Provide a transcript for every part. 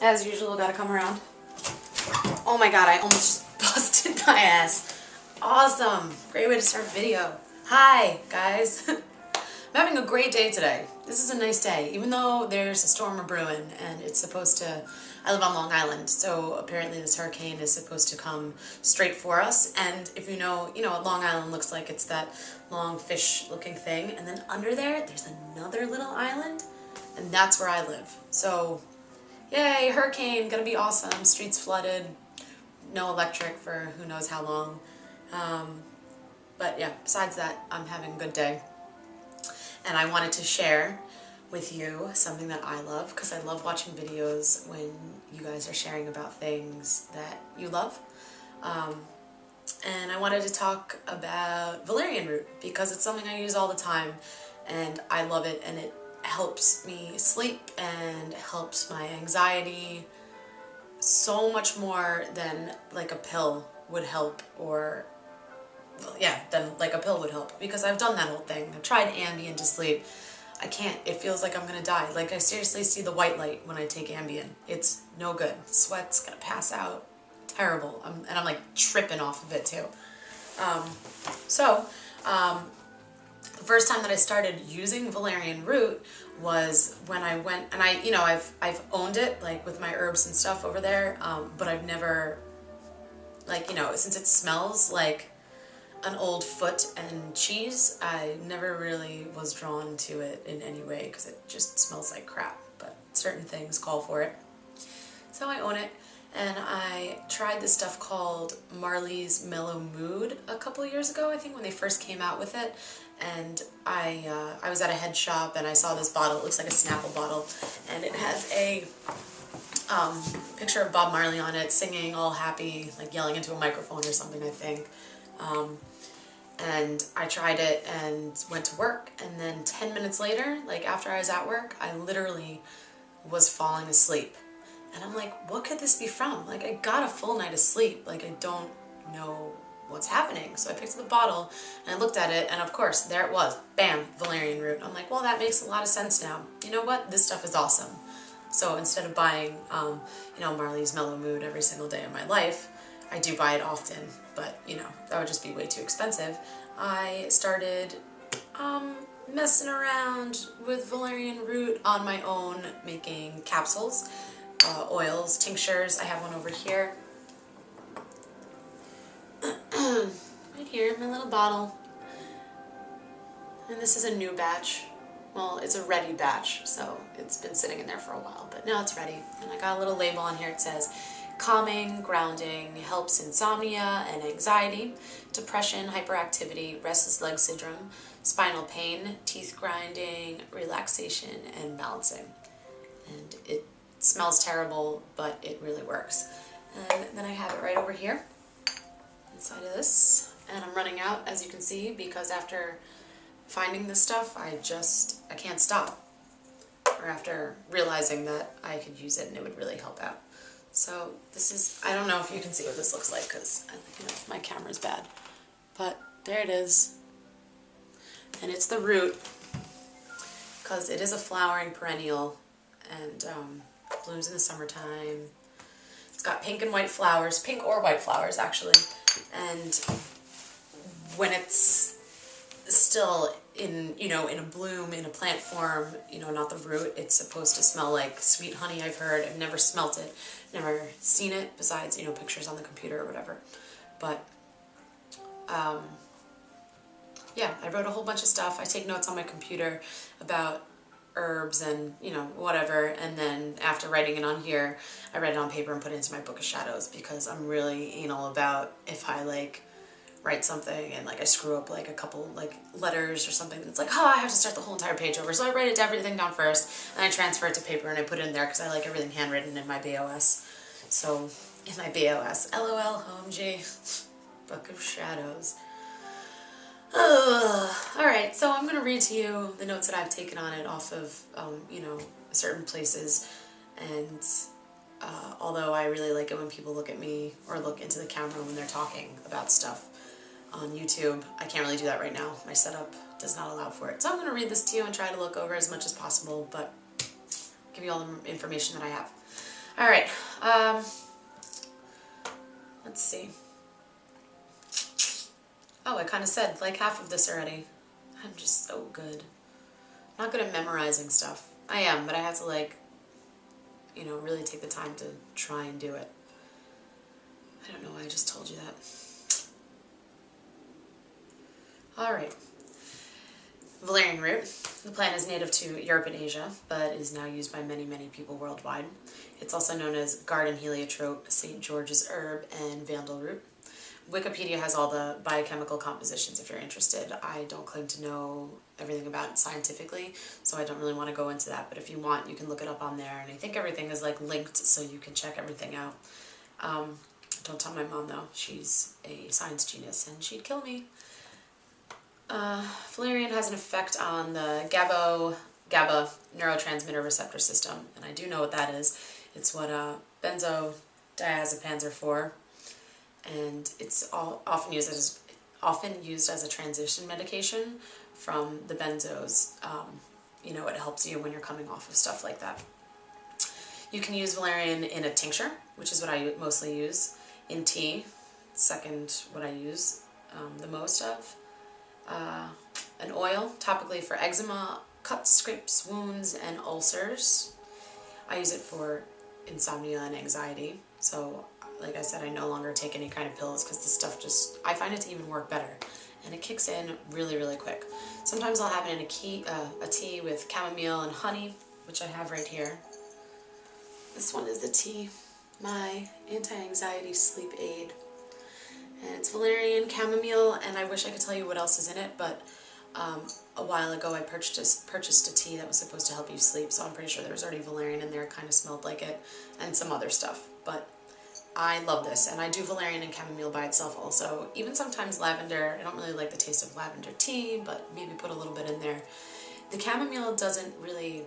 As usual, gotta come around. Oh my god, I almost just busted my ass. Awesome. Great way to start a video. Hi, guys. I'm having a great day today. This is a nice day, even though there's a storm brewing and it's supposed to... I live on Long Island, so apparently this hurricane is supposed to come straight for us. And if you know what Long Island looks like. It's that long fish-looking thing. And then under there, there's another little island, and that's where I live. So... yay, hurricane, gonna be awesome, streets flooded, no electric for who knows how long. But yeah, besides that, I'm having a good day. And I wanted to share with you something that I love, because I love watching videos when you guys are sharing about things that you love. And I wanted to talk about Valerian Root, because it's something I use all the time, and I love it, and it helps me sleep and helps my anxiety so much more than like a pill would help, or yeah, than like a pill would help, because I've done that whole thing. I've tried Ambien to sleep. I can't. It feels like I'm gonna die. Like, I seriously see the white light when I take Ambien. It's no good. Sweat's gonna pass out. Terrible. And I'm like tripping off of it too. The first time that I started using Valerian Root was when I went, and I've owned it like with my herbs and stuff over there, but I've never, like, since it smells like an old foot and cheese, I never really was drawn to it in any way, because it just smells like crap, but certain things call for it. So I own it. And I tried this stuff called Marley's Mellow Mood a couple years ago, I think, when they first came out with it. And I was at a head shop and I saw this bottle. It looks like a Snapple bottle, and it has a picture of Bob Marley on it, singing all happy, like yelling into a microphone or something, I think. And I tried it and went to work, and then 10 minutes later, like after I was at work, I literally was falling asleep. And I'm like, what could this be from? Like, I got a full night of sleep. Like, I don't know what's happening. So I picked up the bottle and I looked at it, and of course, there it was. Bam, Valerian Root. I'm like, well, that makes a lot of sense now. You know what? This stuff is awesome. So instead of buying, Marley's Mellow Mood every single day of my life, I do buy it often, but, that would just be way too expensive. I started messing around with Valerian Root on my own, making capsules. Oils, tinctures. I have one over here. Right here in my little bottle. And this is a new batch. Well, it's a ready batch, so it's been sitting in there for a while, but now it's ready. And I got a little label on here. It says, calming, grounding, helps insomnia and anxiety, depression, hyperactivity, restless leg syndrome, spinal pain, teeth grinding, relaxation, and balancing. And it smells terrible, but it really works. And then I have it right over here inside of this, and I'm running out, as you can see, because after finding this stuff, I can't stop, or after realizing that I could use it and it would really help out. So this is, I don't know if you can see what this looks like, because my camera's bad, but there it is. And it's the root, because it is a flowering perennial, and blooms in the summertime. It's got pink and white flowers, pink or white flowers actually, and when it's still in a bloom, in a plant form, not the root, it's supposed to smell like sweet honey, I've heard. I've never smelt it, never seen it, besides, pictures on the computer or whatever. But yeah, I wrote a whole bunch of stuff. I take notes on my computer about herbs and whatever, and then after writing it on here, I read it on paper and put it into my book of shadows, because I'm really anal about if I write something and I screw up a couple letters or something, it's like, oh, I have to start the whole entire page over. So I write everything down first, and I transfer it to paper and I put it in there, because I like everything handwritten in my BOS. So in my BOS, LOL, OMG, book of shadows. Alright, so I'm going to read to you the notes that I've taken on it off of, certain places, and although I really like it when people look at me or look into the camera when they're talking about stuff on YouTube, I can't really do that right now. My setup does not allow for it. So I'm going to read this to you and try to look over as much as possible, but give you all the information that I have. All right, let's see. Oh, I kind of said like half of this already. I'm just so good. I'm not good at memorizing stuff. I am, but I have to like, you know, really take the time to try and do it. I don't know why I just told you that. Alright. Valerian root. The plant is native to Europe and Asia, but is now used by many, many people worldwide. It's also known as garden heliotrope, St. George's herb, and vandal root. Wikipedia has all the biochemical compositions if you're interested. I don't claim to know everything about it scientifically, so I don't really want to go into that, but if you want, you can look it up on there, and I think everything is like linked so you can check everything out. Don't tell my mom though, she's a science genius and she'd kill me. Valerian has an effect on the GABA neurotransmitter receptor system, and I do know what that is. It's what benzodiazepines are for. And it's often used as a transition medication from the benzos. You know, it helps you when you're coming off of stuff like that. You can use valerian in a tincture, which is what I mostly use, in tea, second what I use the most of. An oil, topically for eczema, cuts, scrapes, wounds, and ulcers. I use it for insomnia and anxiety, so like I said, I no longer take any kind of pills because this stuff just, I find it to even work better. And it kicks in really, really quick. Sometimes I'll have it in a tea with chamomile and honey, which I have right here. This one is the tea, my anti-anxiety sleep aid. And it's valerian, chamomile, and I wish I could tell you what else is in it, but a while ago I purchased a tea that was supposed to help you sleep, so I'm pretty sure there was already valerian in there. It kind of smelled like it, and some other stuff. But I love this, and I do valerian and chamomile by itself also. Even sometimes lavender. I don't really like the taste of lavender tea, but maybe put a little bit in there. The chamomile doesn't really,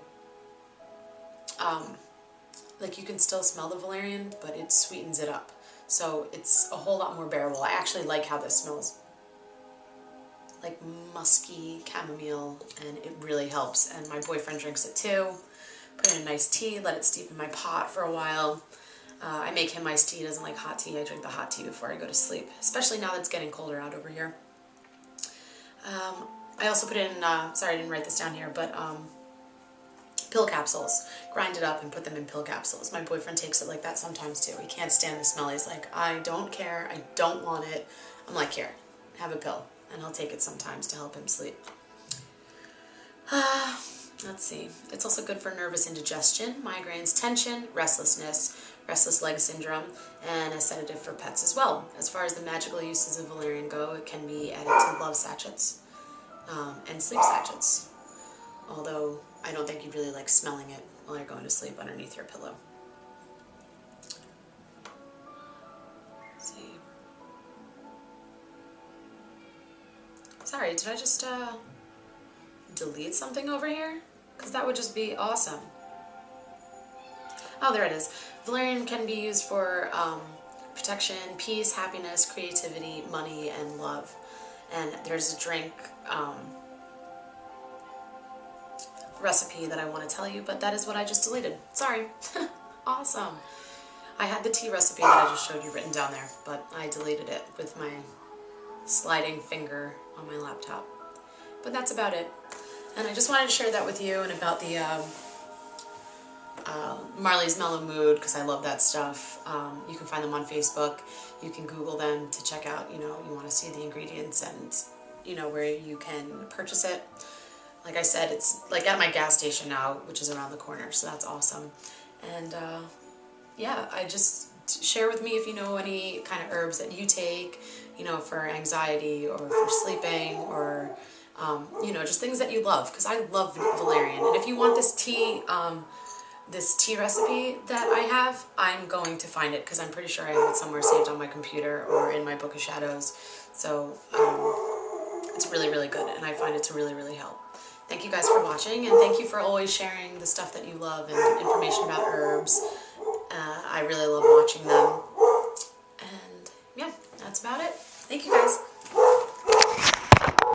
like you can still smell the valerian, but it sweetens it up. So it's a whole lot more bearable. I actually like how this smells. Like musky chamomile, and it really helps. And my boyfriend drinks it too. Put in a nice tea, let it steep in my pot for a while. I make him iced tea. He doesn't like hot tea. I drink the hot tea before I go to sleep, especially now that it's getting colder out over here. I also put in, sorry I didn't write this down here, but pill capsules. Grind it up and put them in pill capsules. My boyfriend takes it like that sometimes too. He can't stand the smell. He's like, I don't care. I don't want it. I'm like, here, have a pill. And he'll take it sometimes to help him sleep. Let's see. It's also good for nervous indigestion, migraines, tension, restlessness, restless leg syndrome, and a sedative for pets as well. As far as the magical uses of valerian go, it can be added to love sachets and sleep sachets. Although I don't think you really like smelling it while you're going to sleep underneath your pillow. Let's see. Sorry, did I just delete something over here? Because that would just be awesome. Oh, there it is. Valerian can be used for protection, peace, happiness, creativity, money, and love. And there's a drink recipe that I want to tell you, but that is what I just deleted. Sorry. Awesome. I had the tea recipe that I just showed you written down there, but I deleted it with my sliding finger on my laptop. But that's about it. And I just wanted to share that with you, and about the Marley's Mellow Mood, because I love that stuff. You can find them on Facebook. You can Google them to check out, you want to see the ingredients and, where you can purchase it. Like I said, it's like at my gas station now, which is around the corner, so that's awesome. And yeah, I just share with me if you know any kind of herbs that you take, for anxiety or for sleeping, or just things that you love, because I love valerian. And if you want this tea recipe that I have, I'm going to find it, because I'm pretty sure I have it somewhere saved on my computer or in my book of shadows. So it's really, really good, and I find it to really, really help. Thank you guys for watching, and thank you for always sharing the stuff that you love and information about herbs. I really love watching them. And yeah, that's about it. Thank you guys.